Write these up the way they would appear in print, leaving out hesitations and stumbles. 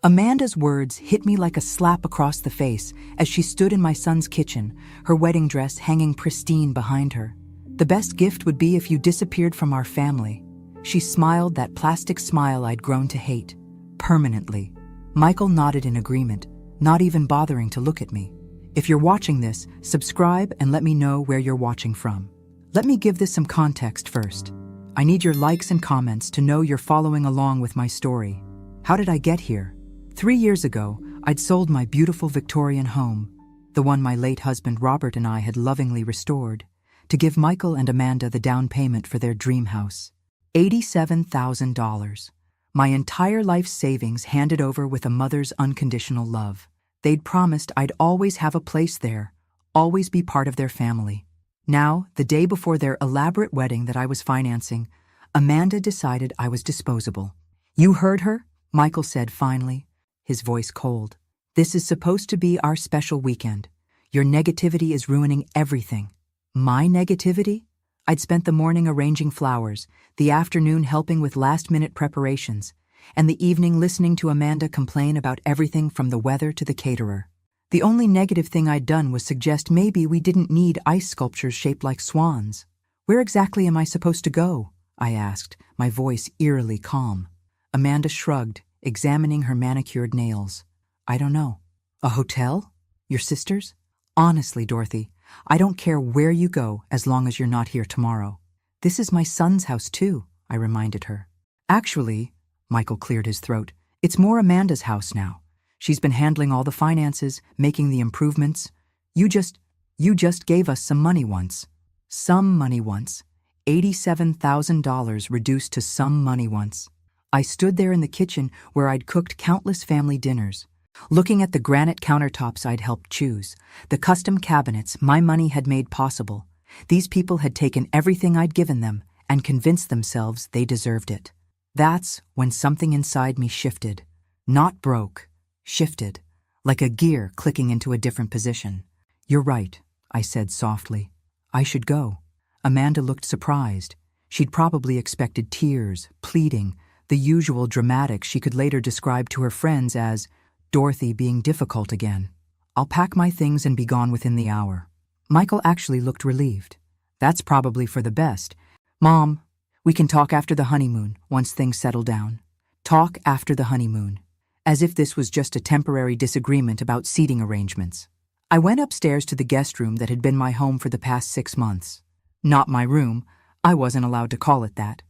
Amanda's words hit me like a slap across the face as she stood in my son's kitchen, her wedding dress hanging pristine behind her. The best gift would be if you disappeared from our family. She smiled that plastic smile I'd grown to hate. Permanently. Michael nodded in agreement, not even bothering to look at me. If you're watching this, subscribe and let me know where you're watching from. Let me give this some context first. I need your likes and comments to know you're following along with my story. How did I get here? 3 years ago, I'd sold my beautiful Victorian home, the one my late husband Robert and I had lovingly restored, to give Michael and Amanda the down payment for their dream house. $87,000. My entire life's savings handed over with a mother's unconditional love. They'd promised I'd always have a place there, always be part of their family. Now, the day before their elaborate wedding that I was financing, Amanda decided I was disposable. "You heard her?" Michael said finally, his voice cold. "This is supposed to be our special weekend. Your negativity is ruining everything." My negativity? I'd spent the morning arranging flowers, the afternoon helping with last-minute preparations, and the evening listening to Amanda complain about everything from the weather to the caterer. The only negative thing I'd done was suggest maybe we didn't need ice sculptures shaped like swans. "Where exactly am I supposed to go?" I asked, my voice eerily calm. Amanda shrugged, examining her manicured nails. "I don't know." "A hotel? Your sister's?" "Honestly, Dorothy, I don't care where you go as long as you're not here tomorrow." "This is my son's house too," I reminded her. "Actually," Michael cleared his throat, "it's more Amanda's house now. She's been handling all the finances, making the improvements. You just gave us some money once." Some money once. $87,000 reduced to some money once. I stood there in the kitchen where I'd cooked countless family dinners, looking at the granite countertops I'd helped choose, the custom cabinets my money had made possible. These people had taken everything I'd given them and convinced themselves they deserved it. That's when something inside me shifted. Not broke, shifted, like a gear clicking into a different position. "You're right," I said softly. "I should go." Amanda looked surprised. She'd probably expected tears, pleading, the usual dramatics she could later describe to her friends as Dorothy being difficult again. "I'll pack my things and be gone within the hour." Michael actually looked relieved. "That's probably for the best. Mom, we can talk after the honeymoon, once things settle down." Talk after the honeymoon. As if this was just a temporary disagreement about seating arrangements. I went upstairs to the guest room that had been my home for the past 6 months. Not my room. I wasn't allowed to call it that.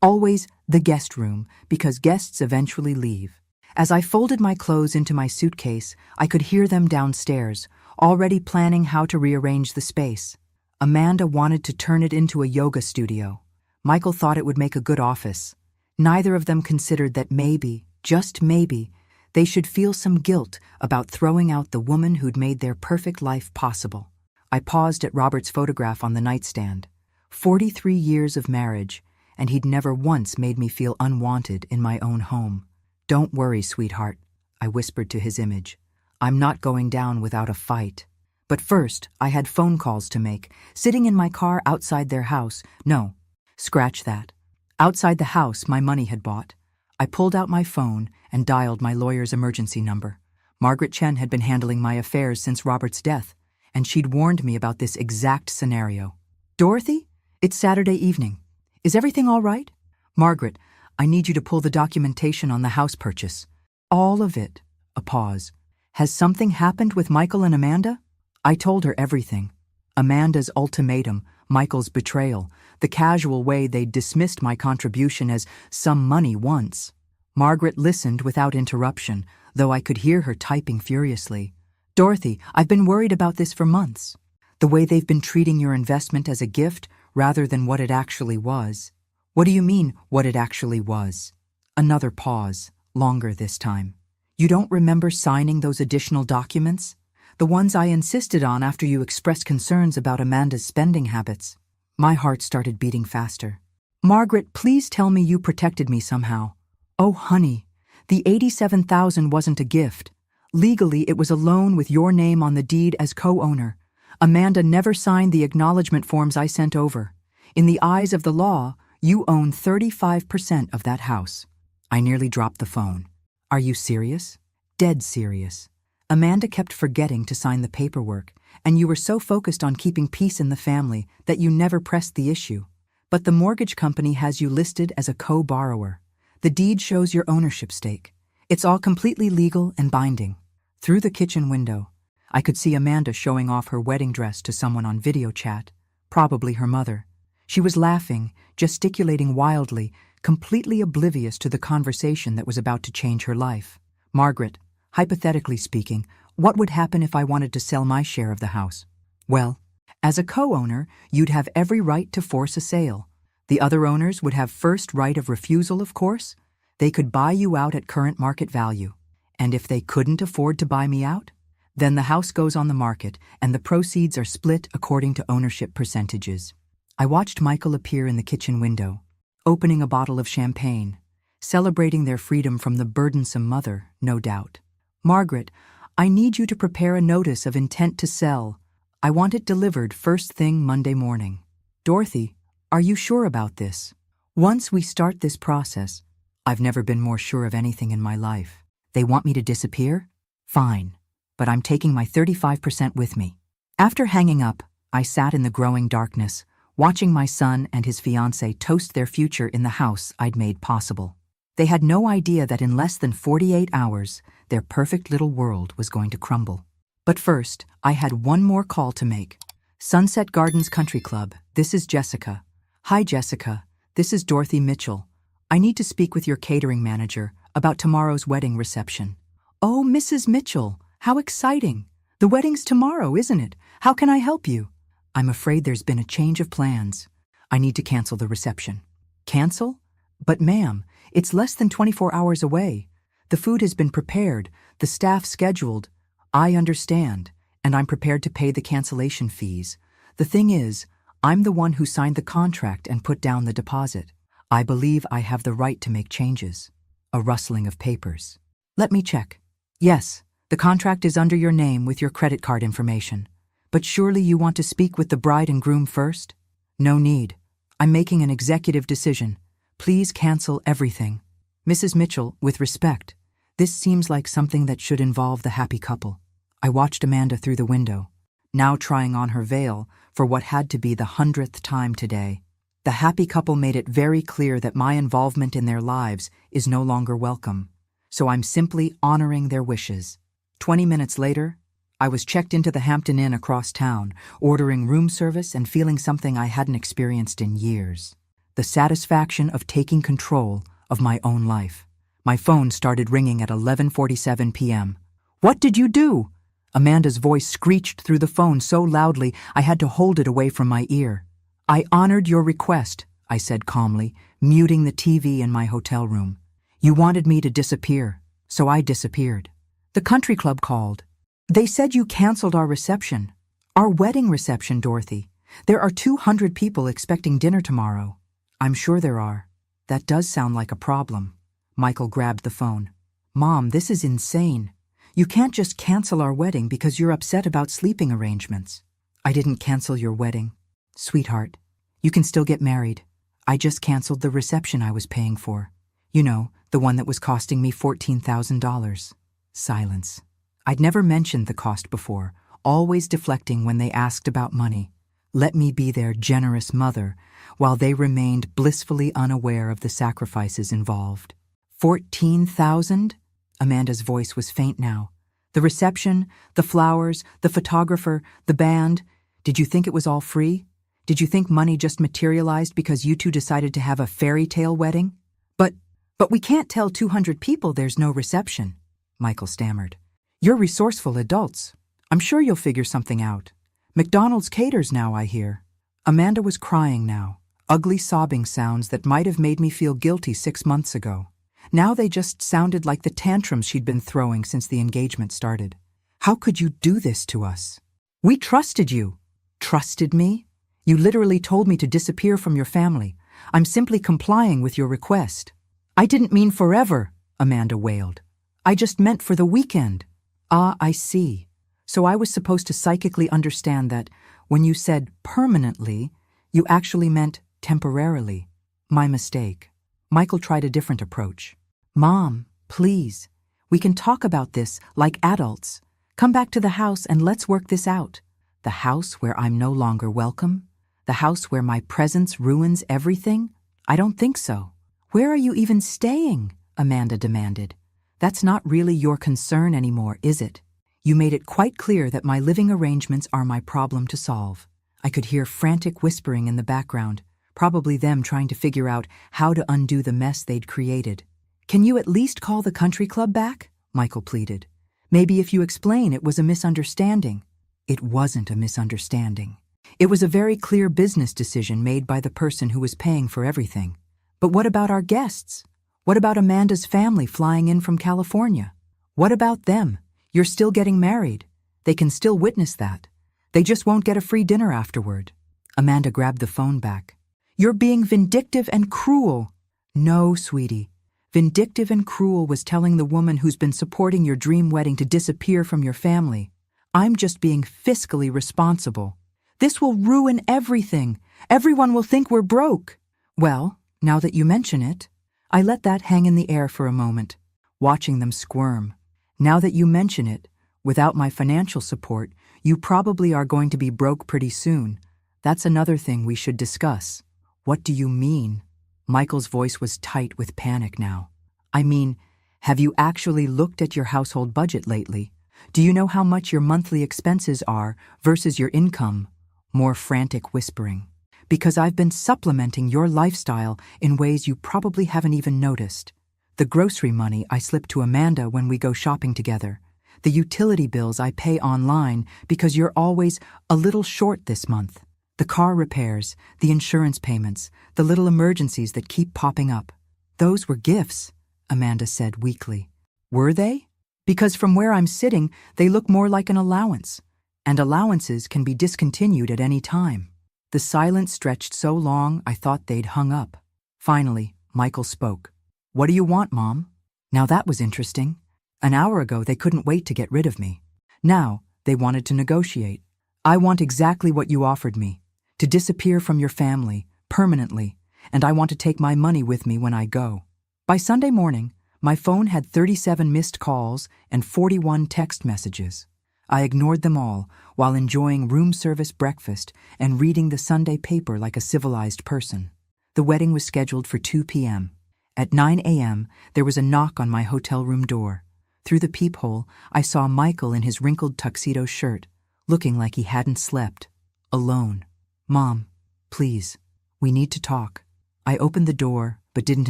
Always the guest room, because guests eventually leave. As I folded my clothes into my suitcase, I could hear them downstairs, already planning how to rearrange the space. Amanda wanted to turn it into a yoga studio. Michael thought it would make a good office. Neither of them considered that maybe, just maybe, they should feel some guilt about throwing out the woman who'd made their perfect life possible. I paused at Robert's photograph on the nightstand. 43 years of marriage, and he'd never once made me feel unwanted in my own home. "Don't worry, sweetheart," I whispered to his image. "I'm not going down without a fight." But first, I had phone calls to make, sitting in my car outside their house. No, scratch that. Outside the house my money had bought. I pulled out my phone and dialed my lawyer's emergency number. Margaret Chen had been handling my affairs since Robert's death, and she'd warned me about this exact scenario. "Dorothy, it's Saturday evening. Is everything all right?" "Margaret, I need you to pull the documentation on the house purchase." "All of it." A pause. "Has something happened with Michael and Amanda?" I told her everything. Amanda's ultimatum, Michael's betrayal, the casual way they'd dismissed my contribution as some money once. Margaret listened without interruption, though I could hear her typing furiously. "Dorothy, I've been worried about this for months. The way they've been treating your investment as a gift rather than what it actually was." "What do you mean, what it actually was?" Another pause, longer this time. "You don't remember signing those additional documents? The ones I insisted on after you expressed concerns about Amanda's spending habits." My heart started beating faster. "Margaret, please tell me you protected me somehow." "Oh, honey, the $87,000 wasn't a gift. Legally, it was a loan with your name on the deed as co-owner. Amanda never signed the acknowledgement forms I sent over. In the eyes of the law, you own 35% of that house." I nearly dropped the phone. "Are you serious?" dead serious. Amanda kept forgetting to sign the paperwork, and you were so focused on keeping peace in the family that you never pressed the issue. But the mortgage company has you listed as a co-borrower. The deed shows your ownership stake. It's all completely legal and binding. Through the kitchen window, I could see Amanda showing off her wedding dress to someone on video chat, probably her mother. She was laughing, gesticulating wildly, completely oblivious to the conversation that was about to change her life. Margaret, hypothetically speaking, what would happen if I wanted to sell my share of the house? Well, as a co-owner, you'd have every right to force a sale. The other owners would have first right of refusal, of course. They could buy you out at current market value. And if they couldn't afford to buy me out, then the house goes on the market and the proceeds are split according to ownership percentages. I watched Michael appear in the kitchen window, opening a bottle of champagne, celebrating their freedom from the burdensome mother, no doubt. Margaret, I need you to prepare a notice of intent to sell. I want it delivered first thing Monday morning. Dorothy, are you sure about this? Once we start this process, I've never been more sure of anything in my life. They want me to disappear? Fine, but I'm taking my 35% with me. After hanging up, I sat in the growing darkness, watching my son and his fiancée toast their future in the house I'd made possible. They had no idea that in less than 48 hours, their perfect little world was going to crumble. But first, I had one more call to make. Sunset Gardens Country Club, this is Jessica. Hi, Jessica. This is Dorothy Mitchell. I need to speak with your catering manager about tomorrow's wedding reception. Oh, Mrs. Mitchell, how exciting. The wedding's tomorrow, isn't it? How can I help you? I'm afraid there's been a change of plans. I need to cancel the reception. Cancel? But ma'am, it's less than 24 hours away. The food has been prepared, the staff scheduled. I understand, and I'm prepared to pay the cancellation fees. The thing is, I'm the one who signed the contract and put down the deposit. I believe I have the right to make changes. A rustling of papers. Let me check. Yes, the contract is under your name with your credit card information. But surely you want to speak with the bride and groom first? No need. I'm making an executive decision. Please cancel everything. Mrs. Mitchell, with respect, this seems like something that should involve the happy couple. I watched Amanda through the window, now trying on her veil for what had to be the 100th time today. The happy couple made it very clear that my involvement in their lives is no longer welcome, so I'm simply honoring their wishes. 20 minutes later, I was checked into the Hampton Inn across town, ordering room service and feeling something I hadn't experienced in years. The satisfaction of taking control of my own life. My phone started ringing at 11:47 p.m. What did you do? Amanda's voice screeched through the phone so loudly I had to hold it away from my ear. I honored your request, I said calmly, muting the TV in my hotel room. You wanted me to disappear, so I disappeared. The country club called. They said you canceled our reception. Our wedding reception, Dorothy. There are 200 people expecting dinner tomorrow. I'm sure there are. That does sound like a problem. Michael grabbed the phone. Mom, this is insane. You can't just cancel our wedding because you're upset about sleeping arrangements. I didn't cancel your wedding. Sweetheart, you can still get married. I just canceled the reception I was paying for. You know, the one that was costing me $14,000. Silence. I'd never mentioned the cost before, always deflecting when they asked about money. Let me be their generous mother, while they remained blissfully unaware of the sacrifices involved. 14,000? Amanda's voice was faint now. The reception, the flowers, the photographer, the band. Did you think it was all free? Did you think money just materialized because you two decided to have a fairy tale wedding? But we can't tell 200 people there's no reception, Michael stammered. You're resourceful adults. I'm sure you'll figure something out. McDonald's caters now, I hear. Amanda was crying now, ugly sobbing sounds that might have made me feel guilty 6 months ago. Now they just sounded like the tantrums she'd been throwing since the engagement started. How could you do this to us? We trusted you. Trusted me? You literally told me to disappear from your family. I'm simply complying with your request. I didn't mean forever, Amanda wailed. I just meant for the weekend. Ah, I see. So I was supposed to psychically understand that when you said permanently, you actually meant temporarily. My mistake. Michael tried a different approach. Mom, please. We can talk about this like adults. Come back to the house and let's work this out. The house where I'm no longer welcome? The house where my presence ruins everything? I don't think so. Where are you even staying? Amanda demanded. That's not really your concern anymore, is it? You made it quite clear that my living arrangements are my problem to solve. I could hear frantic whispering in the background, probably them trying to figure out how to undo the mess they'd created. Can you at least call the country club back? Michael pleaded. Maybe if you explain it was a misunderstanding. It wasn't a misunderstanding. It was a very clear business decision made by the person who was paying for everything. But what about our guests? What about Amanda's family flying in from California? What about them? You're still getting married. They can still witness that. They just won't get a free dinner afterward. Amanda grabbed the phone back. You're being vindictive and cruel. No, sweetie. Vindictive and cruel was telling the woman who's been supporting your dream wedding to disappear from your family. I'm just being fiscally responsible. This will ruin everything. Everyone will think we're broke. Well, now that you mention it, I let that hang in the air for a moment, watching them squirm. Now that you mention it, without my financial support, you probably are going to be broke pretty soon. That's another thing we should discuss. What do you mean? Michael's voice was tight with panic now. I mean, have you actually looked at your household budget lately? Do you know how much your monthly expenses are versus your income? More frantic whispering. Because I've been supplementing your lifestyle in ways you probably haven't even noticed. The grocery money I slip to Amanda when we go shopping together. The utility bills I pay online because you're always a little short this month. The car repairs, the insurance payments, the little emergencies that keep popping up. Those were gifts, Amanda said weakly. Were they? Because from where I'm sitting, they look more like an allowance. And allowances can be discontinued at any time. The silence stretched so long I thought they'd hung up. Finally, Michael spoke. What do you want, Mom? Now that was interesting. An hour ago they couldn't wait to get rid of me. Now they wanted to negotiate. I want exactly what you offered me. To disappear from your family, permanently, and I want to take my money with me when I go. By Sunday morning, my phone had 37 missed calls and 41 text messages. I ignored them all while enjoying room service breakfast and reading the Sunday paper like a civilized person. The wedding was scheduled for 2 p.m. At 9 a.m., there was a knock on my hotel room door. Through the peephole, I saw Michael in his wrinkled tuxedo shirt, looking like he hadn't slept. Alone. Mom, please, we need to talk. I opened the door, but didn't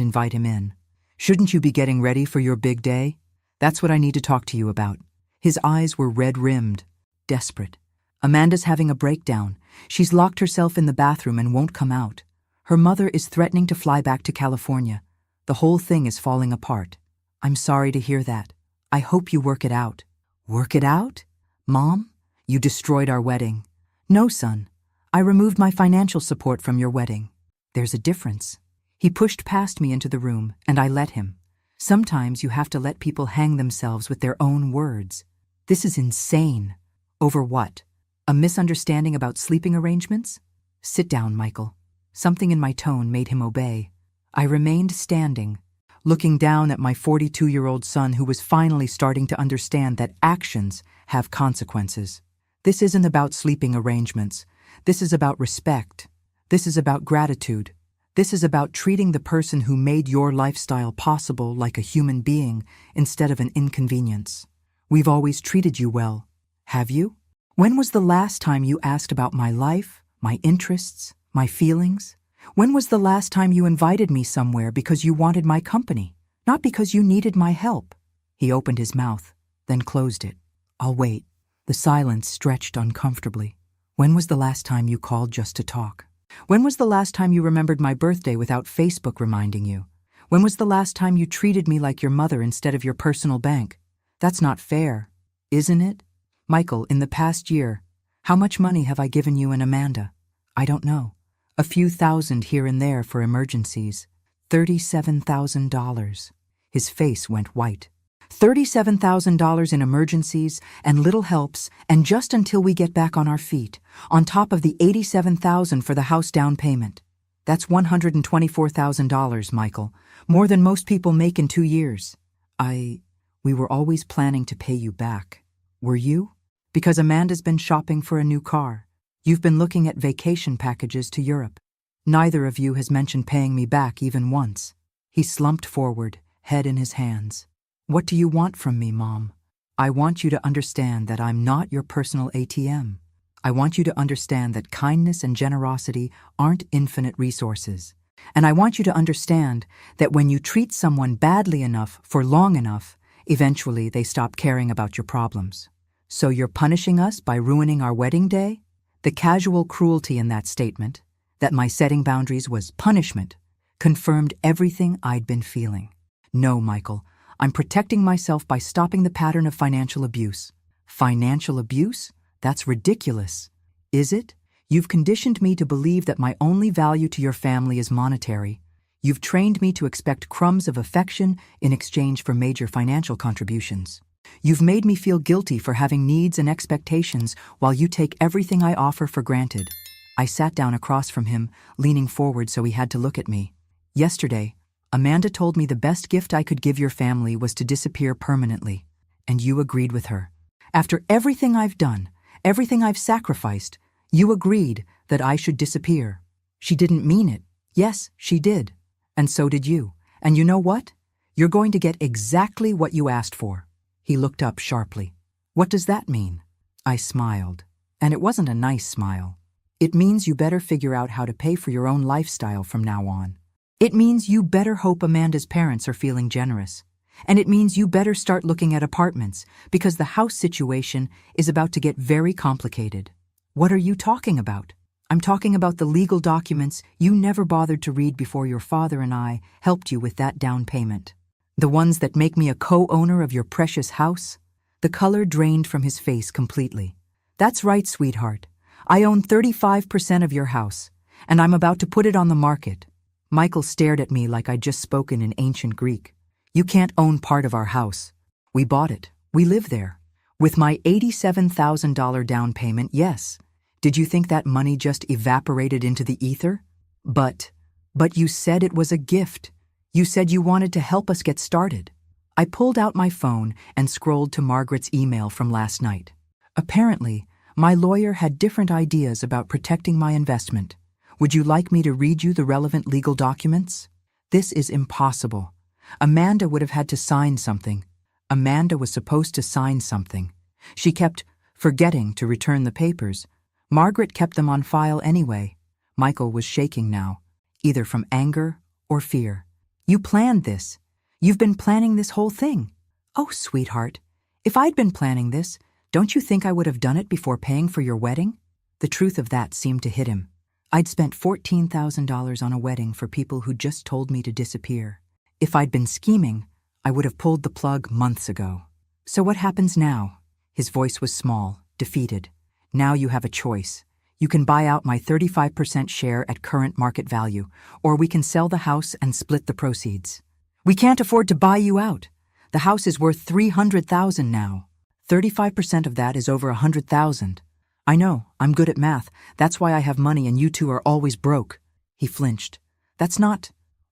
invite him in. Shouldn't you be getting ready for your big day? That's what I need to talk to you about. His eyes were red-rimmed, desperate. Amanda's having a breakdown. She's locked herself in the bathroom and won't come out. Her mother is threatening to fly back to California. The whole thing is falling apart. I'm sorry to hear that. I hope you work it out. Work it out? Mom, you destroyed our wedding. No, son. I removed my financial support from your wedding. There's a difference. He pushed past me into the room, and I let him. Sometimes you have to let people hang themselves with their own words. This is insane. Over what? A misunderstanding about sleeping arrangements? Sit down, Michael. Something in my tone made him obey. I remained standing, looking down at my 42-year-old son who was finally starting to understand that actions have consequences. This isn't about sleeping arrangements. This is about respect. This is about gratitude. This is about treating the person who made your lifestyle possible like a human being instead of an inconvenience. We've always treated you well. Have you? When was the last time you asked about my life, my interests, my feelings? When was the last time you invited me somewhere because you wanted my company, not because you needed my help? He opened his mouth, then closed it. I'll wait. The silence stretched uncomfortably. When was the last time you called just to talk? When was the last time you remembered my birthday without Facebook reminding you? When was the last time you treated me like your mother instead of your personal bank? That's not fair, isn't it? Michael, in the past year, how much money have I given you and Amanda? I don't know. A few thousand here and there for emergencies. $37,000. His face went white. $37,000 in emergencies and little helps, and just until we get back on our feet, on top of the $87,000 for the house down payment. That's $124,000, Michael, more than most people make in 2 years. We were always planning to pay you back. Were you? Because Amanda's been shopping for a new car. You've been looking at vacation packages to Europe. Neither of you has mentioned paying me back even once. He slumped forward, head in his hands. What do you want from me, Mom? I want you to understand that I'm not your personal ATM. I want you to understand that kindness and generosity aren't infinite resources. And I want you to understand that when you treat someone badly enough for long enough, eventually they stop caring about your problems. So you're punishing us by ruining our wedding day? The casual cruelty in that statement, that my setting boundaries was punishment, confirmed everything I'd been feeling. No, Michael, I'm protecting myself by stopping the pattern of financial abuse. Financial abuse? That's ridiculous. Is it? You've conditioned me to believe that my only value to your family is monetary. You've trained me to expect crumbs of affection in exchange for major financial contributions. You've made me feel guilty for having needs and expectations while you take everything I offer for granted. I sat down across from him, leaning forward so he had to look at me. Yesterday, Amanda told me the best gift I could give your family was to disappear permanently, and you agreed with her. After everything I've done, everything I've sacrificed, you agreed that I should disappear. She didn't mean it. Yes, she did. And so did you. And you know what? You're going to get exactly what you asked for. He looked up sharply. What does that mean? I smiled. And it wasn't a nice smile. It means you better figure out how to pay for your own lifestyle from now on. It means you better hope Amanda's parents are feeling generous. And it means you better start looking at apartments, because the house situation is about to get very complicated. What are you talking about? I'm talking about the legal documents you never bothered to read before your father and I helped you with that down payment. The ones that make me a co-owner of your precious house? The color drained from his face completely. That's right, sweetheart. I own 35% of your house, and I'm about to put it on the market. Michael stared at me like I'd just spoken in ancient Greek. You can't own part of our house. We bought it. We live there. With my $87,000 down payment, yes. Did you think that money just evaporated into the ether? But you said it was a gift. You said you wanted to help us get started. I pulled out my phone and scrolled to Margaret's email from last night. Apparently, my lawyer had different ideas about protecting my investment. Would you like me to read you the relevant legal documents? This is impossible. Amanda would have had to sign something. Amanda was supposed to sign something. She kept forgetting to return the papers. Margaret kept them on file anyway. Michael was shaking now, either from anger or fear. You planned this. You've been planning this whole thing. Oh, sweetheart, if I'd been planning this, don't you think I would have done it before paying for your wedding? The truth of that seemed to hit him. I'd spent $14,000 on a wedding for people who just told me to disappear. If I'd been scheming, I would have pulled the plug months ago. So what happens now? His voice was small, defeated. Now you have a choice. You can buy out my 35% share at current market value, or we can sell the house and split the proceeds. We can't afford to buy you out. The house is worth $300,000 now. 35% of that is over $100,000. I know, I'm good at math. That's why I have money and you two are always broke. He flinched.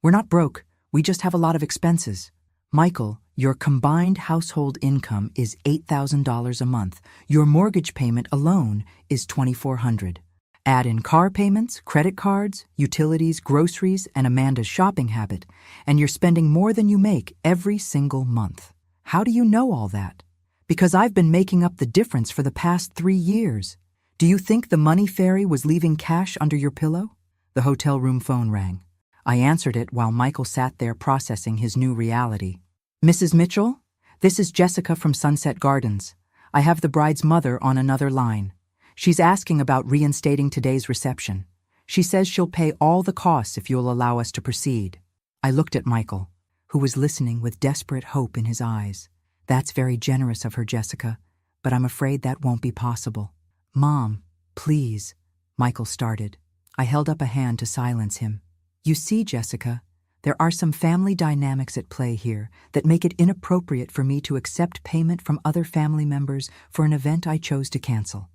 We're not broke. We just have a lot of expenses. Michael, your combined household income is $8,000 a month. Your mortgage payment alone is $2,400. Add in car payments, credit cards, utilities, groceries, and Amanda's shopping habit, and you're spending more than you make every single month. How do you know all that? Because I've been making up the difference for the past 3 years. Do you think the money fairy was leaving cash under your pillow? The hotel room phone rang. I answered it while Michael sat there processing his new reality. Mrs. Mitchell, this is Jessica from Sunset Gardens. I have the bride's mother on another line. She's asking about reinstating today's reception. She says she'll pay all the costs if you'll allow us to proceed. I looked at Michael, who was listening with desperate hope in his eyes. That's very generous of her, Jessica, but I'm afraid that won't be possible. Mom, please, Michael started. I held up a hand to silence him. You see, Jessica, there are some family dynamics at play here that make it inappropriate for me to accept payment from other family members for an event I chose to cancel.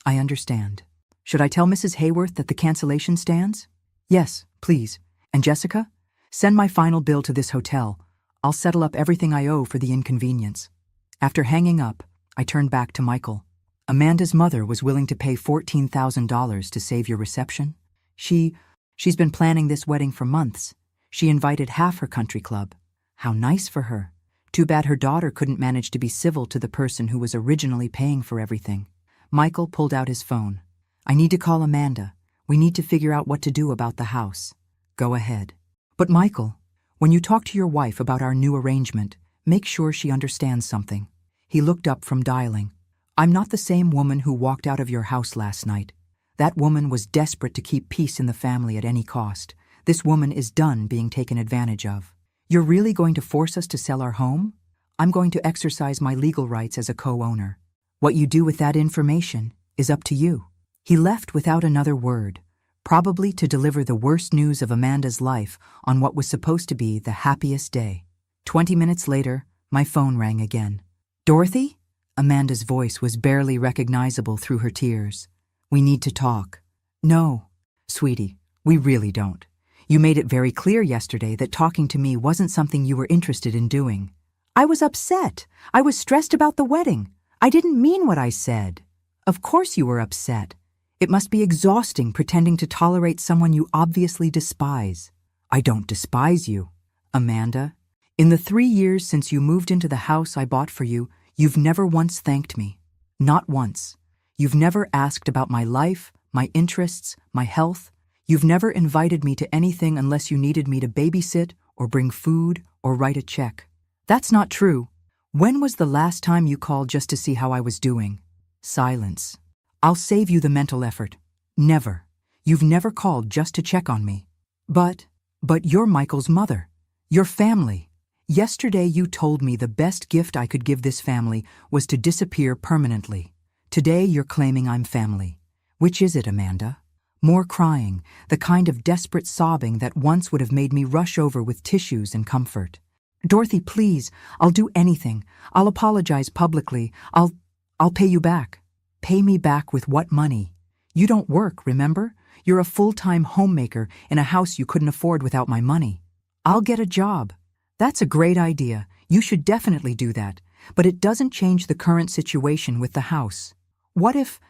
I understand. Should I tell Mrs. Hayworth that the cancellation stands? Yes, please. And Jessica, send my final bill to this hotel. I'll settle up everything I owe for the inconvenience." After hanging up, I turned back to Michael. "Amanda's mother was willing to pay $14,000 to save your reception. She's been planning this wedding for months. She invited half her country club. How nice for her. Too bad her daughter couldn't manage to be civil to the person who was originally paying for everything." Michael pulled out his phone. "I need to call Amanda. We need to figure out what to do about the house." "Go ahead." "But Michael, when you talk to your wife about our new arrangement, make sure she understands something." He looked up from dialing. "I'm not the same woman who walked out of your house last night. That woman was desperate to keep peace in the family at any cost. This woman is done being taken advantage of. You're really going to force us to sell our home? I'm going to exercise my legal rights as a co-owner. What you do with that information is up to you." He left without another word, probably to deliver the worst news of Amanda's life on what was supposed to be the happiest day. 20 minutes later, my phone rang again. "Dorothy?" Amanda's voice was barely recognizable through her tears. "We need to talk." "No, sweetie, we really don't. You made it very clear yesterday that talking to me wasn't something you were interested in doing." "I was upset. I was stressed about the wedding. I didn't mean what I said." "Of course you were upset. It must be exhausting pretending to tolerate someone you obviously despise." "I don't despise you." "Amanda, in the 3 years since you moved into the house I bought for you, you've never once thanked me. Not once. You've never asked about my life, my interests, my health. You've never invited me to anything unless you needed me to babysit or bring food or write a check." "That's not true. When was the last time you called just to see how I was doing?" Silence. "I'll save you the mental effort. Never. You've never called just to check on me." But you're Michael's mother. Your family. Yesterday you told me the best gift I could give this family was to disappear permanently. Today you're claiming I'm family. Which is it, Amanda?" More crying, the kind of desperate sobbing that once would have made me rush over with tissues and comfort. "Dorothy, please, I'll do anything. I'll apologize publicly. I'll pay you back." "Pay me back with what money? You don't work, remember? You're a full-time homemaker in a house you couldn't afford without my money." "I'll get a job." "That's a great idea. You should definitely do that. But it doesn't change the current situation with the house. What if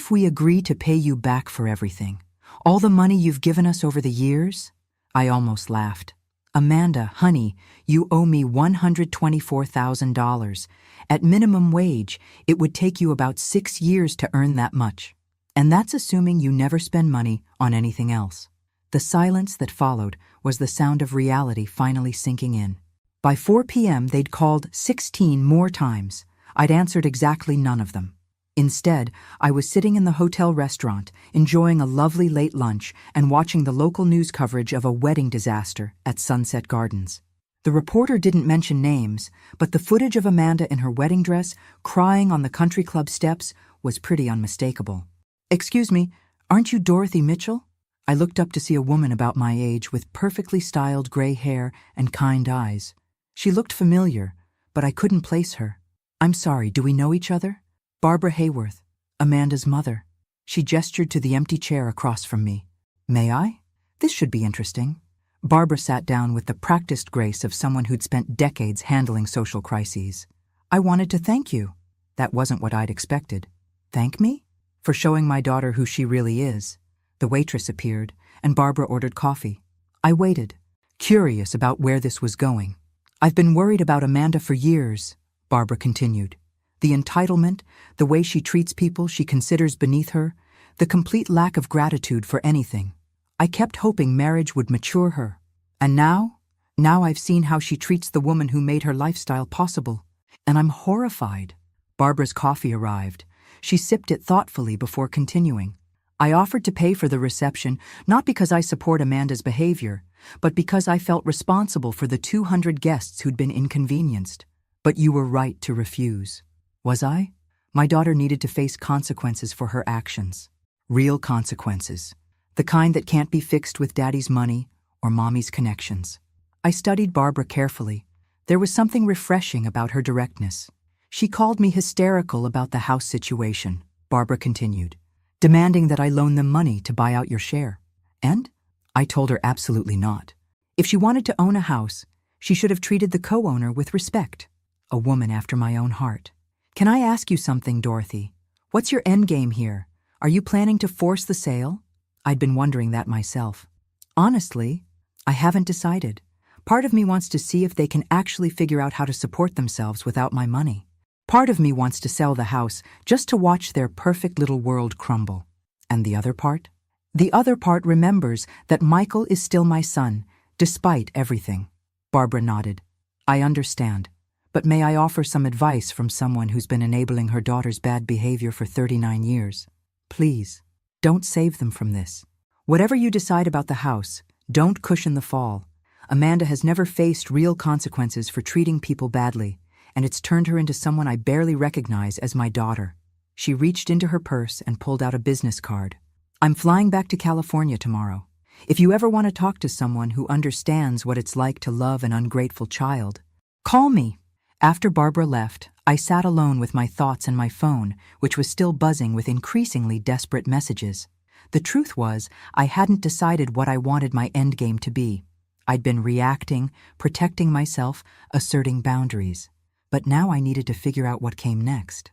we agree to pay you back for everything? All the money you've given us over the years?" I almost laughed. "Amanda, honey, you owe me $124,000. At minimum wage, it would take you about 6 years to earn that much. And that's assuming you never spend money on anything else." The silence that followed was the sound of reality finally sinking in. By 4 p.m., they'd called 16 more times. I'd answered exactly none of them. Instead, I was sitting in the hotel restaurant, enjoying a lovely late lunch and watching the local news coverage of a wedding disaster at Sunset Gardens. The reporter didn't mention names, but the footage of Amanda in her wedding dress, crying on the country club steps, was pretty unmistakable. "Excuse me, aren't you Dorothy Mitchell?" I looked up to see a woman about my age with perfectly styled gray hair and kind eyes. She looked familiar, but I couldn't place her. "I'm sorry, do we know each other?" "Barbara Hayworth, Amanda's mother." She gestured to the empty chair across from me. "May I? This should be interesting." Barbara sat down with the practiced grace of someone who'd spent decades handling social crises. "I wanted to thank you." That wasn't what I'd expected. "Thank me?" "For showing my daughter who she really is." The waitress appeared, and Barbara ordered coffee. I waited, curious about where this was going. "I've been worried about Amanda for years," Barbara continued. "The entitlement, the way she treats people she considers beneath her, the complete lack of gratitude for anything. I kept hoping marriage would mature her. And now I've seen how she treats the woman who made her lifestyle possible. And I'm horrified." Barbara's coffee arrived. She sipped it thoughtfully before continuing. "I offered to pay for the reception, not because I support Amanda's behavior, but because I felt responsible for the 200 guests who'd been inconvenienced. But you were right to refuse." "Was I?" My daughter needed to face consequences for her actions. Real consequences. The kind that can't be fixed with daddy's money or mommy's connections. I studied Barbara carefully. There was something refreshing about her directness. "She called me hysterical about the house situation," Barbara continued, "demanding that I loan them money to buy out your share. And I told her absolutely not. If she wanted to own a house, She should have treated the co-owner with respect. A woman after my own heart. Can I ask you something, Dorothy? What's your endgame here? Are you planning to force the sale? I'd been wondering that myself. Honestly, I haven't decided. Part of me wants to see if they can actually figure out how to support themselves without my money. Part of me wants to sell the house just to watch their perfect little world crumble. And the other part? The other part remembers that Michael is still my son, despite everything. Barbara nodded. I understand. But may I offer some advice from someone who's been enabling her daughter's bad behavior for 39 years? Please, don't save them from this. Whatever you decide about the house, don't cushion the fall. Amanda has never faced real consequences for treating people badly, and it's turned her into someone I barely recognize as my daughter. She reached into her purse and pulled out a business card. I'm flying back to California tomorrow. If you ever want to talk to someone who understands what it's like to love an ungrateful child, call me. After Barbara left, I sat alone with my thoughts and my phone, which was still buzzing with increasingly desperate messages. The truth was, I hadn't decided what I wanted my endgame to be. I'd been reacting, protecting myself, asserting boundaries. But now I needed to figure out what came next.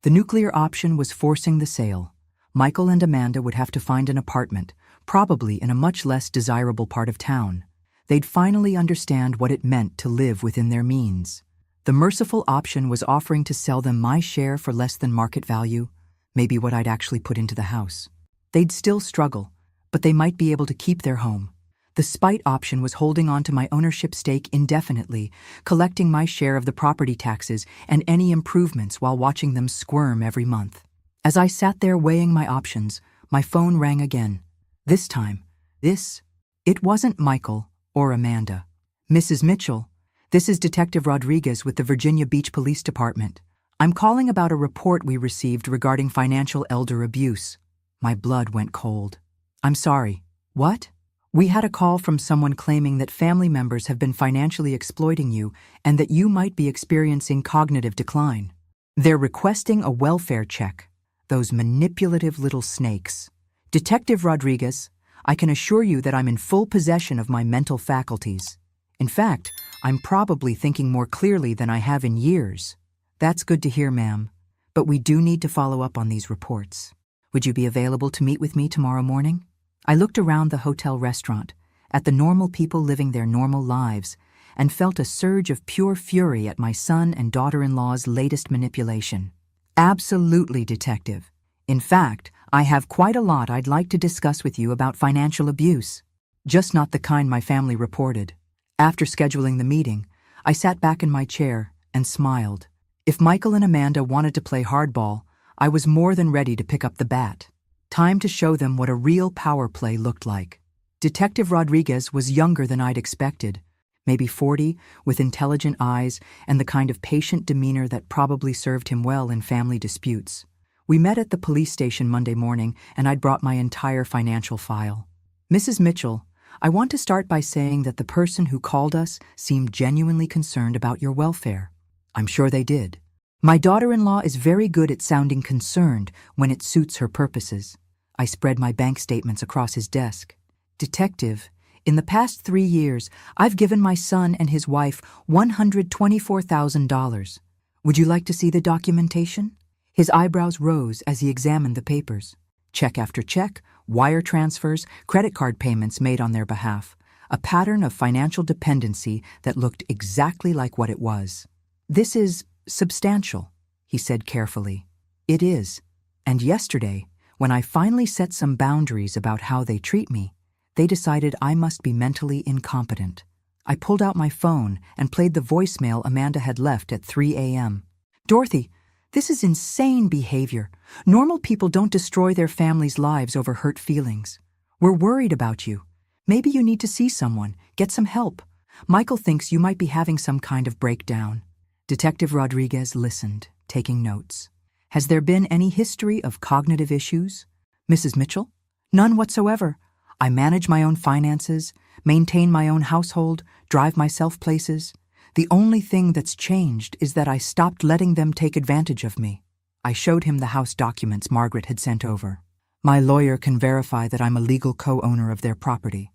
The nuclear option was forcing the sale. Michael and Amanda would have to find an apartment, probably in a much less desirable part of town. They'd finally understand what it meant to live within their means. The merciful option was offering to sell them my share for less than market value, maybe what I'd actually put into the house. They'd still struggle, but they might be able to keep their home. The spite option was holding on to my ownership stake indefinitely, collecting my share of the property taxes and any improvements while watching them squirm every month. As I sat there weighing my options, my phone rang again. This time, it wasn't Michael or Amanda. Mrs. Mitchell, this is Detective Rodriguez with the Virginia Beach Police Department. I'm calling about a report we received regarding financial elder abuse. My blood went cold. I'm sorry. What? We had a call from someone claiming that family members have been financially exploiting you and that you might be experiencing cognitive decline. They're requesting a welfare check. Those manipulative little snakes. Detective Rodriguez, I can assure you that I'm in full possession of my mental faculties. In fact, I'm probably thinking more clearly than I have in years. That's good to hear, ma'am. But we do need to follow up on these reports. Would you be available to meet with me tomorrow morning? I looked around the hotel restaurant, at the normal people living their normal lives, and felt a surge of pure fury at my son and daughter-in-law's latest manipulation. Absolutely, Detective. In fact, I have quite a lot I'd like to discuss with you about financial abuse. Just not the kind my family reported. After scheduling the meeting, I sat back in my chair and smiled. If Michael and Amanda wanted to play hardball, I was more than ready to pick up the bat. Time to show them what a real power play looked like. Detective Rodriguez was younger than I'd expected, maybe 40, with intelligent eyes and the kind of patient demeanor that probably served him well in family disputes. We met at the police station Monday morning, and I'd brought my entire financial file. Mrs. Mitchell, I want to start by saying that the person who called us seemed genuinely concerned about your welfare. I'm sure they did. My daughter-in-law is very good at sounding concerned when it suits her purposes. I spread my bank statements across his desk. Detective, in the past 3 years, I've given my son and his wife $124,000. Would you like to see the documentation? His eyebrows rose as he examined the papers. Check after check, wire transfers, credit card payments made on their behalf. A pattern of financial dependency that looked exactly like what it was. This is substantial, he said carefully. It is. And yesterday, when I finally set some boundaries about how they treat me, they decided I must be mentally incompetent. I pulled out my phone and played the voicemail Amanda had left at 3 a.m. Dorothy, this is insane behavior. Normal people don't destroy their families' lives over hurt feelings. We're worried about you. Maybe you need to see someone, get some help. Michael thinks you might be having some kind of breakdown. Detective Rodriguez listened, taking notes. Has there been any history of cognitive issues? Mrs. Mitchell? None whatsoever. I manage my own finances, maintain my own household, drive myself places. The only thing that's changed is that I stopped letting them take advantage of me. I showed him the house documents Margaret had sent over. My lawyer can verify that I'm a legal co-owner of their property.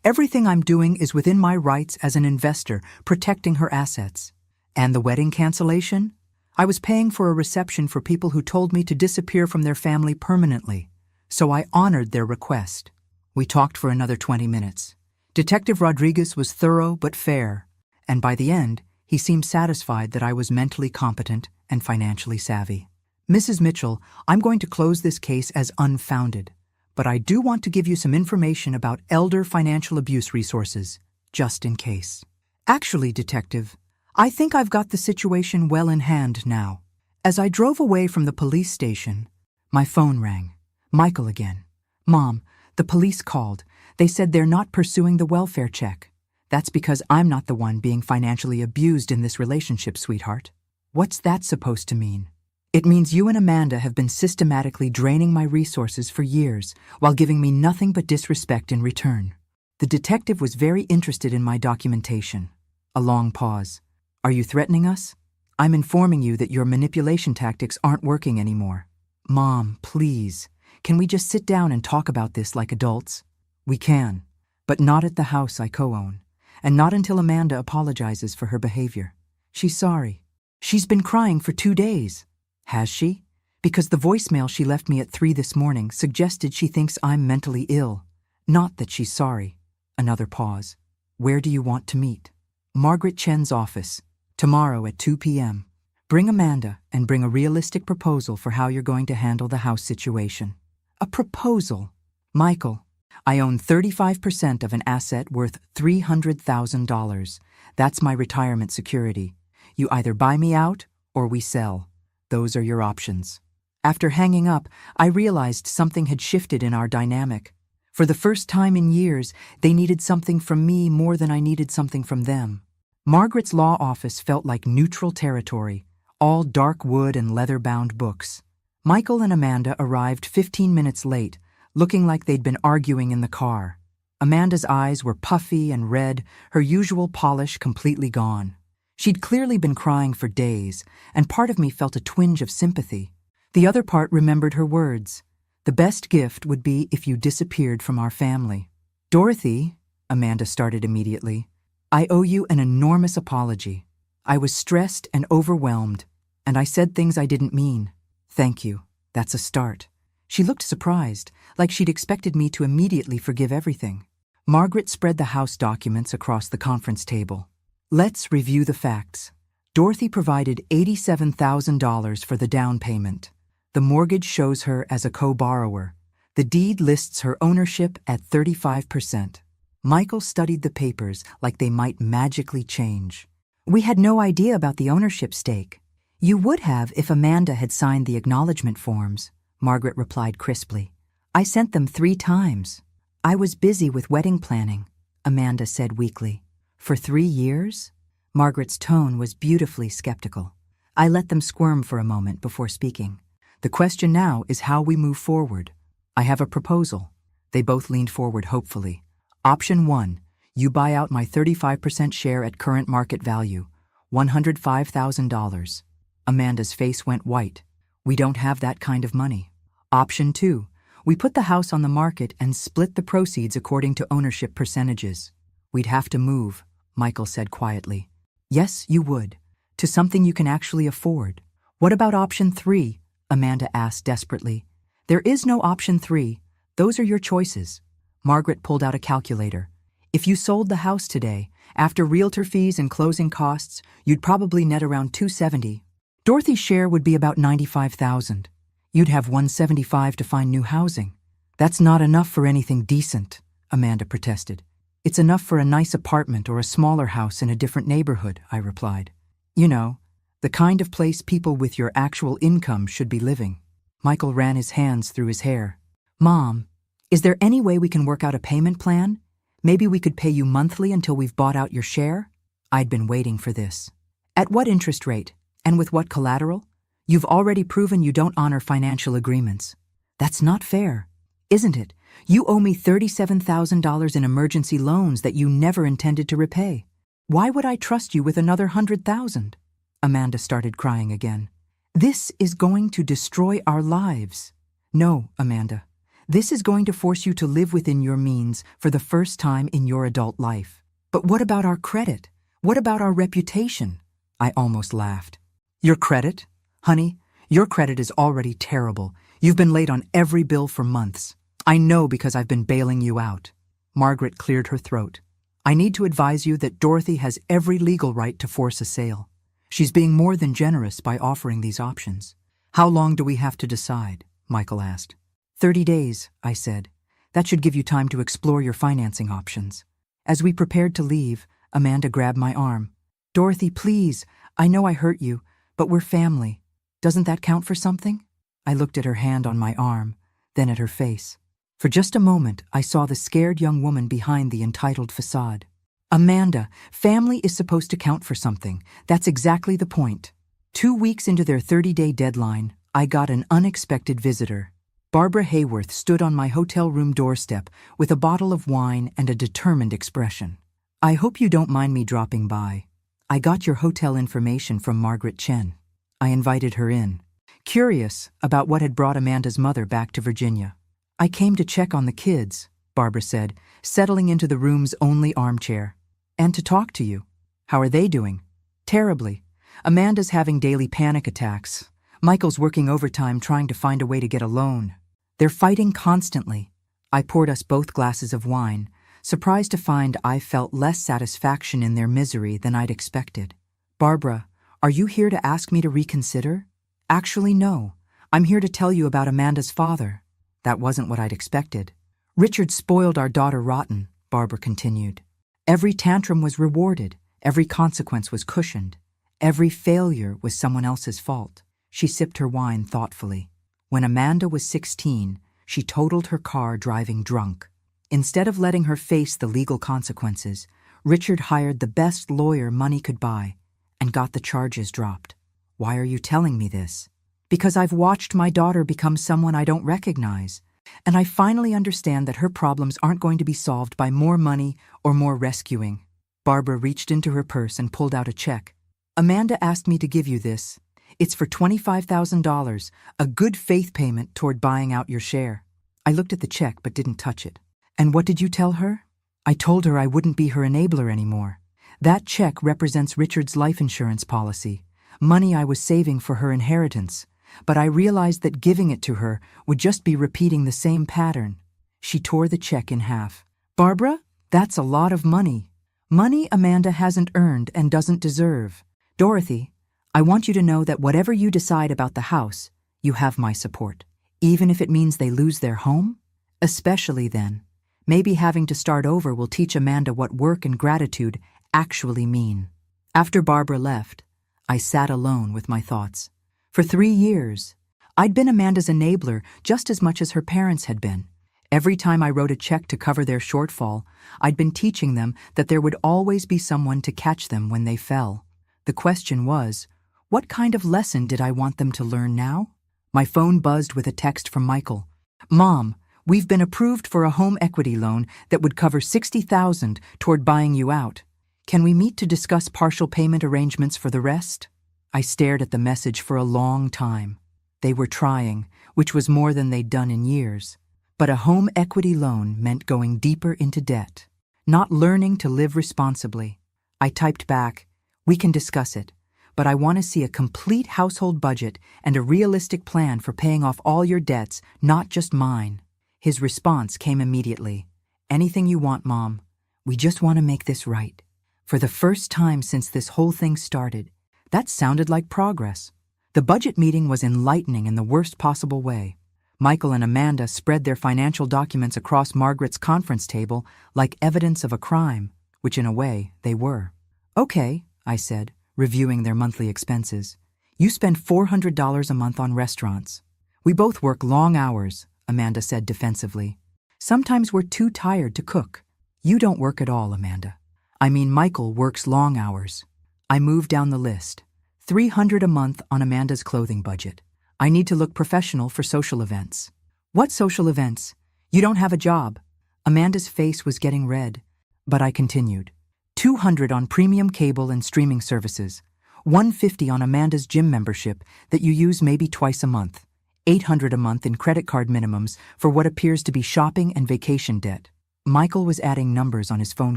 Everything I'm doing is within my rights as an investor, protecting her assets. And the wedding cancellation? I was paying for a reception for people who told me to disappear from their family permanently, so I honored their request. We talked for another 20 minutes. Detective Rodriguez was thorough but fair, and by the end, he seemed satisfied that I was mentally competent and financially savvy. Mrs. Mitchell, I'm going to close this case as unfounded, but I do want to give you some information about elder financial abuse resources, just in case. Actually, Detective, I think I've got the situation well in hand now. As I drove away from the police station, my phone rang. Michael again. Mom, the police called. They said they're not pursuing the welfare check. That's because I'm not the one being financially abused in this relationship, sweetheart. What's that supposed to mean? It means you and Amanda have been systematically draining my resources for years while giving me nothing but disrespect in return. The detective was very interested in my documentation. A long pause. Are you threatening us? I'm informing you that your manipulation tactics aren't working anymore. Mom, please, can we just sit down and talk about this like adults? We can, but not at the house I co-own, and not until Amanda apologizes for her behavior. She's sorry. She's been crying for 2 days. Has she? Because the voicemail she left me at 3 this morning suggested she thinks I'm mentally ill, not that she's sorry. Another pause. Where do you want to meet? Margaret Chen's office. Tomorrow at 2 p.m. Bring Amanda and bring a realistic proposal for how you're going to handle the house situation. A proposal? Michael, I own 35% of an asset worth $300,000. That's my retirement security. You either buy me out or we sell. Those are your options. After hanging up, I realized something had shifted in our dynamic. For the first time in years, they needed something from me more than I needed something from them. Margaret's law office felt like neutral territory, all dark wood and leather-bound books. Michael and Amanda arrived 15 minutes late, looking like they'd been arguing in the car. Amanda's eyes were puffy and red, her usual polish completely gone. She'd clearly been crying for days, and part of me felt a twinge of sympathy. The other part remembered her words. The best gift would be if you disappeared from our family. Dorothy, Amanda started immediately, I owe you an enormous apology. I was stressed and overwhelmed, and I said things I didn't mean. Thank you. That's a start. She looked surprised, like she'd expected me to immediately forgive everything. Margaret spread the house documents across the conference table. Let's review the facts. Dorothy provided $87,000 for the down payment. The mortgage shows her as a co-borrower. The deed lists her ownership at 35%. Michael studied the papers like they might magically change. We had no idea about the ownership stake. You would have if Amanda had signed the acknowledgement forms, Margaret replied crisply. I sent them 3 times. I was busy with wedding planning, Amanda said weakly. For 3 years? Margaret's tone was beautifully skeptical. I let them squirm for a moment before speaking. The question now is how we move forward. I have a proposal. They both leaned forward hopefully. Option 1, you buy out my 35% share at current market value, $105,000. Amanda's face went white. We don't have that kind of money. Option 2, we put the house on the market and split the proceeds according to ownership percentages. We'd have to move, Michael said quietly. Yes, you would. To something you can actually afford. What about option 3? Amanda asked desperately. There is no option 3. Those are your choices. Margaret pulled out a calculator. If you sold the house today, after realtor fees and closing costs, you'd probably net around $270,000. Dorothy's share would be about $95,000. You'd have $175,000 to find new housing. That's not enough for anything decent, Amanda protested. It's enough for a nice apartment or a smaller house in a different neighborhood, I replied. You know, the kind of place people with your actual income should be living. Michael ran his hands through his hair. Mom, is there any way we can work out a payment plan? Maybe we could pay you monthly until we've bought out your share? I'd been waiting for this. At what interest rate? And with what collateral? You've already proven you don't honor financial agreements. That's not fair, isn't it? You owe me $37,000 in emergency loans that you never intended to repay. Why would I trust you with another $100,000? Amanda started crying again. This is going to destroy our lives. No, Amanda. This is going to force you to live within your means for the first time in your adult life. But what about our credit? What about our reputation? I almost laughed. Your credit? Honey, your credit is already terrible. You've been late on every bill for months. I know because I've been bailing you out. Margaret cleared her throat. I need to advise you that Dorothy has every legal right to force a sale. She's being more than generous by offering these options. How long do we have to decide? Michael asked. 30 days, I said. That should give you time to explore your financing options. As we prepared to leave, Amanda grabbed my arm. Dorothy, please, I know I hurt you, but we're family. Doesn't that count for something? I looked at her hand on my arm, then at her face. For just a moment, I saw the scared young woman behind the entitled facade. Amanda, family is supposed to count for something. That's exactly the point. 2 weeks into their 30-day deadline, I got an unexpected visitor. Barbara Hayworth stood on my hotel room doorstep with a bottle of wine and a determined expression. I hope you don't mind me dropping by. I got your hotel information from Margaret Chen. I invited her in, curious about what had brought Amanda's mother back to Virginia. I came to check on the kids, Barbara said, settling into the room's only armchair. And to talk to you. How are they doing? Terribly. Amanda's having daily panic attacks. Michael's working overtime trying to find a way to get a loan. They're fighting constantly. I poured us both glasses of wine, surprised to find I felt less satisfaction in their misery than I'd expected. Barbara, are you here to ask me to reconsider? Actually, no. I'm here to tell you about Amanda's father. That wasn't what I'd expected. Richard spoiled our daughter rotten, Barbara continued. Every tantrum was rewarded. Every consequence was cushioned. Every failure was someone else's fault. She sipped her wine thoughtfully. When Amanda was 16, she totaled her car driving drunk. Instead of letting her face the legal consequences, Richard hired the best lawyer money could buy and got the charges dropped. Why are you telling me this? Because I've watched my daughter become someone I don't recognize, and I finally understand that her problems aren't going to be solved by more money or more rescuing. Barbara reached into her purse and pulled out a check. Amanda asked me to give you this. It's for $25,000, a good faith payment toward buying out your share. I looked at the check but didn't touch it. And what did you tell her? I told her I wouldn't be her enabler anymore. That check represents Richard's life insurance policy, money I was saving for her inheritance, but I realized that giving it to her would just be repeating the same pattern. She tore the check in half. Barbara, that's a lot of money. Money Amanda hasn't earned and doesn't deserve. Dorothy, I want you to know that whatever you decide about the house, you have my support. Even if it means they lose their home? Especially then. Maybe having to start over will teach Amanda what work and gratitude actually mean. After Barbara left, I sat alone with my thoughts. For 3 years, I'd been Amanda's enabler just as much as her parents had been. Every time I wrote a check to cover their shortfall, I'd been teaching them that there would always be someone to catch them when they fell. The question was, what kind of lesson did I want them to learn now? My phone buzzed with a text from Michael. Mom, we've been approved for a home equity loan that would cover $60,000 toward buying you out. Can we meet to discuss partial payment arrangements for the rest? I stared at the message for a long time. They were trying, which was more than they'd done in years. But a home equity loan meant going deeper into debt, not learning to live responsibly. I typed back, we can discuss it, but I want to see a complete household budget and a realistic plan for paying off all your debts, not just mine. His response came immediately. Anything you want, Mom. We just want to make this right. For the first time since this whole thing started, that sounded like progress. The budget meeting was enlightening in the worst possible way. Michael and Amanda spread their financial documents across Margaret's conference table like evidence of a crime, which in a way they were. Okay, I said, reviewing their monthly expenses. You spend $400 a month on restaurants. We both work long hours, Amanda said defensively. Sometimes we're too tired to cook. You don't work at all, Amanda. I mean, Michael works long hours. I moved down the list. $300 a month on Amanda's clothing budget. I need to look professional for social events. What social events? You don't have a job. Amanda's face was getting red, but I continued. $200 on premium cable and streaming services. $150 on Amanda's gym membership that you use maybe twice a month. $800 a month in credit card minimums for what appears to be shopping and vacation debt. Michael was adding numbers on his phone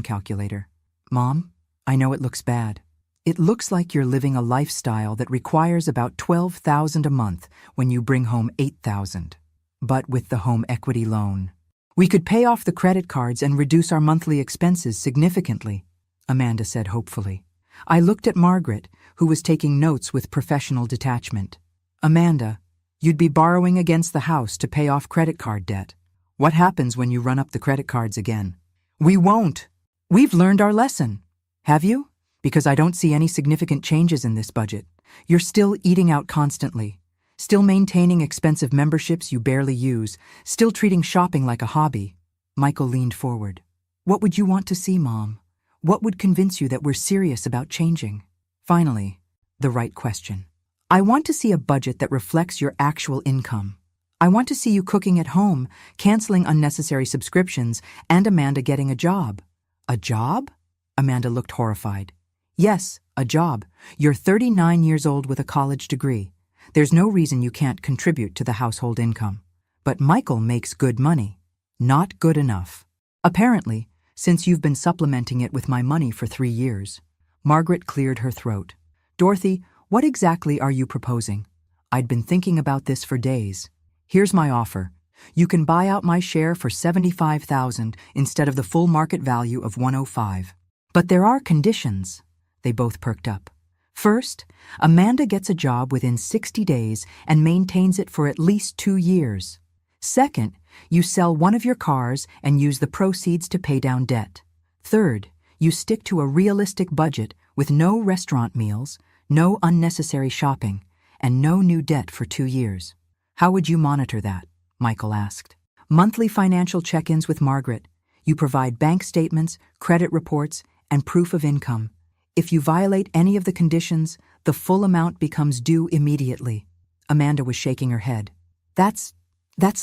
calculator. Mom, I know it looks bad. It looks like you're living a lifestyle that requires about $12,000 a month when you bring home $8,000. But with the home equity loan, we could pay off the credit cards and reduce our monthly expenses significantly, Amanda said hopefully. I looked at Margaret, who was taking notes with professional detachment. Amanda, you'd be borrowing against the house to pay off credit card debt. What happens when you run up the credit cards again? We won't. We've learned our lesson. Have you? Because I don't see any significant changes in this budget. You're still eating out constantly, still maintaining expensive memberships you barely use, still treating shopping like a hobby. Michael leaned forward. What would you want to see, Mom? What would convince you that we're serious about changing? Finally, the right question. I want to see a budget that reflects your actual income. I want to see you cooking at home, canceling unnecessary subscriptions, and Amanda getting a job. A job? Amanda looked horrified. Yes, a job. You're 39 years old with a college degree. There's no reason you can't contribute to the household income. But Michael makes good money. Not good enough. Apparently, since you've been supplementing it with my money for 3 years. Margaret cleared her throat. Dorothy, what exactly are you proposing? I'd been thinking about this for days. Here's my offer. You can buy out my share for $75,000 instead of the full market value of $105. But there are conditions. They both perked up. First, Amanda gets a job within 60 days and maintains it for at least 2 years. Second, you sell one of your cars and use the proceeds to pay down debt. Third, you stick to a realistic budget with no restaurant meals, no unnecessary shopping, and no new debt for 2 years. How would you monitor that? Michael asked. Monthly financial check-ins with Margaret. You provide bank statements, credit reports, and proof of income. If you violate any of the conditions, the full amount becomes due immediately. Amanda was shaking her head. That's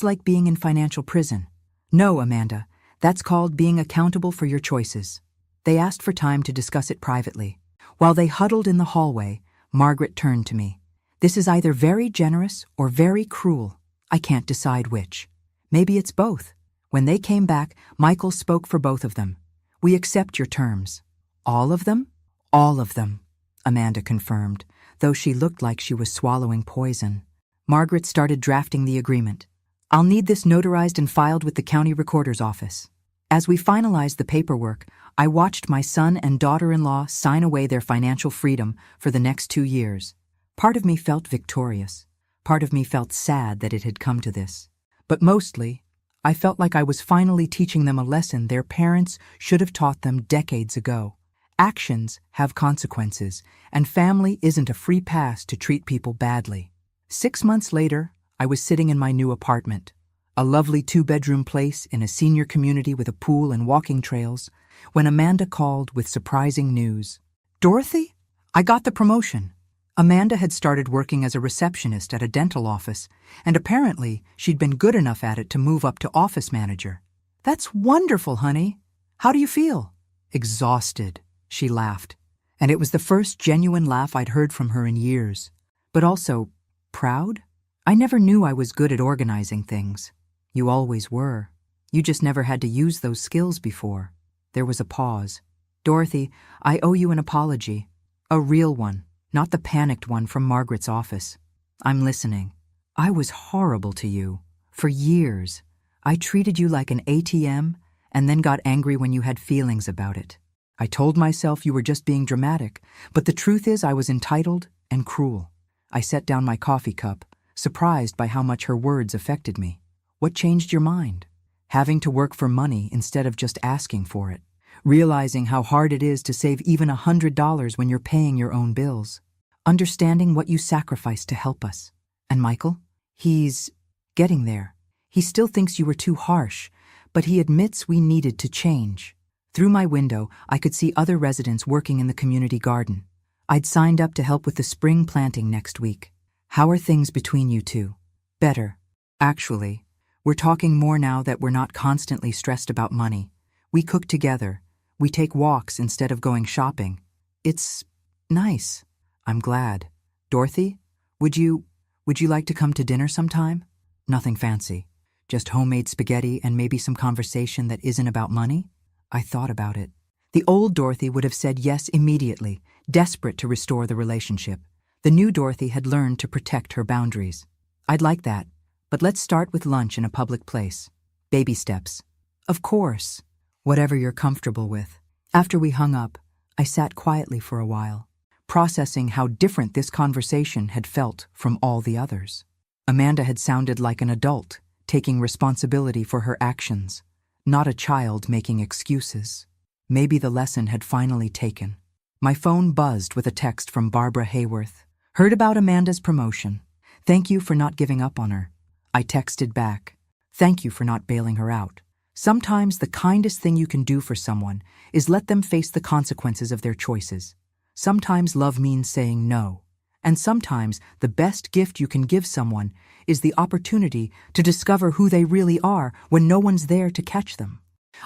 like being in financial prison. No, Amanda, that's called being accountable for your choices. They asked for time to discuss it privately. While they huddled in the hallway, Margaret turned to me. This is either very generous or very cruel. I can't decide which. Maybe it's both. When they came back, Michael spoke for both of them. We accept your terms. All of them? All of them, Amanda confirmed, though she looked like she was swallowing poison. Margaret started drafting the agreement. I'll need this notarized and filed with the county recorder's office. As we finalized the paperwork, I watched my son and daughter-in-law sign away their financial freedom for the next 2 years. Part of me felt victorious. Part of me felt sad that it had come to this. But mostly, I felt like I was finally teaching them a lesson their parents should have taught them decades ago. Actions have consequences, and family isn't a free pass to treat people badly. 6 months later, I was sitting in my new apartment, a lovely 2-bedroom place in a senior community with a pool and walking trails, when Amanda called with surprising news. Dorothy, I got the promotion. Amanda had started working as a receptionist at a dental office, and apparently she'd been good enough at it to move up to office manager. That's wonderful, honey. How do you feel? Exhausted. She laughed, and it was the first genuine laugh I'd heard from her in years. But also, proud? I never knew I was good at organizing things. You always were. You just never had to use those skills before. There was a pause. Dorothy, I owe you an apology. A real one, not the panicked one from Margaret's office. I'm listening. I was horrible to you. For years. I treated you like an ATM and then got angry when you had feelings about it. I told myself you were just being dramatic, but the truth is I was entitled and cruel. I set down my coffee cup, surprised by how much her words affected me. What changed your mind? Having to work for money instead of just asking for it. Realizing how hard it is to save even $100 when you're paying your own bills. Understanding what you sacrificed to help us. And Michael? He's getting there. He still thinks you were too harsh, but he admits we needed to change. Through my window, I could see other residents working in the community garden. I'd signed up to help with the spring planting next week. How are things between you two? Better. Actually, we're talking more now that we're not constantly stressed about money. We cook together. We take walks instead of going shopping. It's nice. I'm glad. Dorothy, would you Would you like to come to dinner sometime? Nothing fancy. Just homemade spaghetti and maybe some conversation that isn't about money? I thought about it. The old Dorothy would have said yes immediately, desperate to restore the relationship. The new Dorothy had learned to protect her boundaries. I'd like that, but let's start with lunch in a public place. Baby steps. Of course. Whatever you're comfortable with. After we hung up, I sat quietly for a while, processing how different this conversation had felt from all the others. Amanda had sounded like an adult, taking responsibility for her actions, not a child making excuses. Maybe the lesson had finally taken. My phone buzzed with a text from Barbara Hayworth. Heard about Amanda's promotion. Thank you for not giving up on her. I texted back. Thank you for not bailing her out. Sometimes the kindest thing you can do for someone is let them face the consequences of their choices. Sometimes love means saying no. And sometimes the best gift you can give someone is the opportunity to discover who they really are when no one's there to catch them.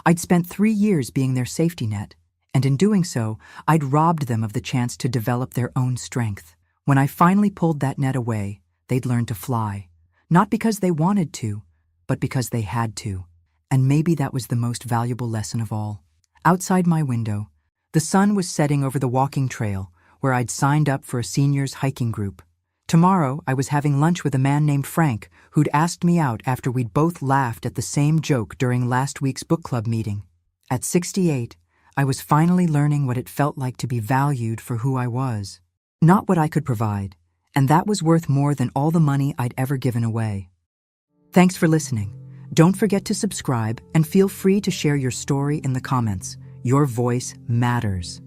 I'd spent 3 years being their safety net, and in doing so, I'd robbed them of the chance to develop their own strength. When I finally pulled that net away, they'd learned to fly. Not because they wanted to, but because they had to. And maybe that was the most valuable lesson of all. Outside my window, the sun was setting over the walking trail where I'd signed up for a seniors hiking group. Tomorrow, I was having lunch with a man named Frank who'd asked me out after we'd both laughed at the same joke during last week's book club meeting. At 68, I was finally learning what it felt like to be valued for who I was, not what I could provide, and that was worth more than all the money I'd ever given away. Thanks for listening. Don't forget to subscribe and feel free to share your story in the comments. Your voice matters.